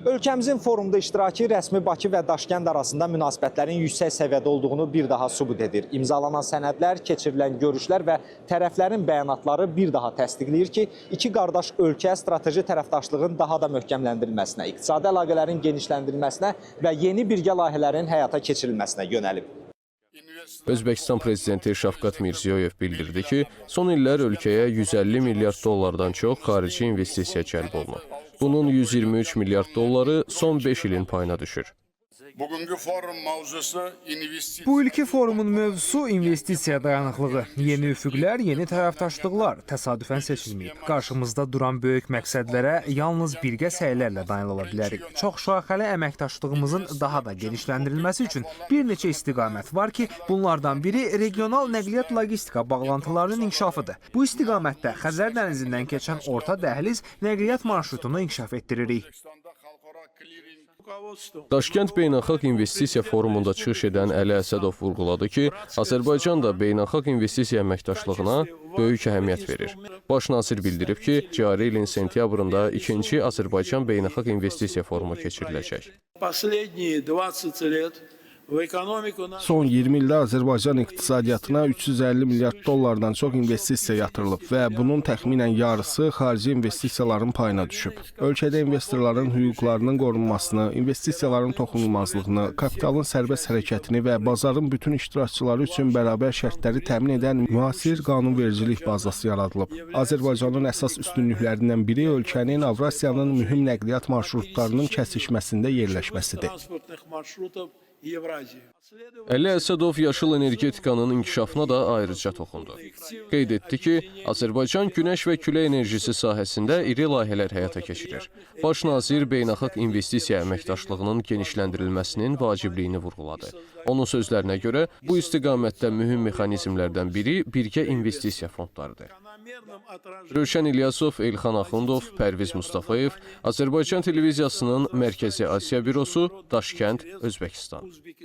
Ölkəmizin forumda iştirakı rəsmi Bakı və Daşkənd arasında münasibətlərin yüksək səviyyədə olduğunu bir daha sübut edir. İmzalanan sənədlər, keçirilən görüşlər və tərəflərin bəyanatları bir daha təsdiqləyir ki, iki qardaş ölkə strateji tərəfdaşlığın daha da möhkəmləndirilməsinə, iqtisadi əlaqələrin genişləndirilməsinə və yeni birgə layihələrin həyata keçirilməsinə yönəlib. Özbəkistan prezidenti Şavkat Mirziyoyev bildirdi ki, son illər ölkəyə 150 milyard dollardan çox xarici investisiya cəlb olunub. Bunun 123 milyard dolları son 5 ilin payına düşür. Bu ilki forumun mövzusu investisiya dayanıqlığı. Yeni üfüqlər, yeni tərəfdaşlıqlar təsadüfən seçilməyib. Qarşımızda duran böyük məqsədlərə yalnız birgə səylərlə nail ola bilərik. Çox şaxəli əməkdaşlığımızın daha da genişləndirilməsi üçün bir neçə istiqamət var ki, bunlardan biri regional nəqliyyat logistika bağlantılarının inkişafıdır. Bu istiqamətdə Xəzər dənizindən keçən orta dəhliz nəqliyyat marşrutunu inkişaf etdiririk. Daşkənd Beynəlxalq İnvestisiya Forumunda çıxış edən Əli Əsədov vurğuladı ki, Azərbaycan da beynəlxalq investisiya əməkdaşlığına böyük əhəmiyyət verir. Baş nazir bildirib ki, cari ilin sentyabrında 2-ci Azərbaycan Beynəlxalq İnvestisiya Forumu keçiriləcək. Son 20 ildə Azərbaycan iqtisadiyyatına 350 milyard dollardan çox investisiya yatırılıb və bunun təxminən yarısı xarici investisiyaların payına düşüb. Ölkədə investorların hüquqlarının qorunmasını, investisiyaların toxunulmazlığını, kapitalın sərbəst hərəkətini və bazarın bütün iştirakçıları üçün bərabər şərtləri təmin edən müasir qanunvericilik bazası yaradılıb. Azərbaycanın əsas üstünlüklərindən biri ölkənin Avrasiyanın mühüm nəqliyyat marşrutlarının kəsişməsində yerləşməsidir. Əli Əsədov yaşıl energetikanın inkişafına da ayrıca toxundu. Qeyd etdi ki, Azərbaycan günəş və külək enerjisi sahəsində iri layihələr həyata keçirir. Baş nazir beynəlxalq investisiya əməkdaşlığının genişləndirilməsinin vacibliyini vurğuladı. Onun sözlərinə görə, bu istiqamətdə mühüm mexanizmlərdən biri birgə investisiya fondlarıdır. Rövşən İlyasov, Elxan Axundov, Pərviz Mustafayev, Azərbaycan televiziyasının Mərkəzi Asiya bürosu, Daşkənd, Özbəkistan.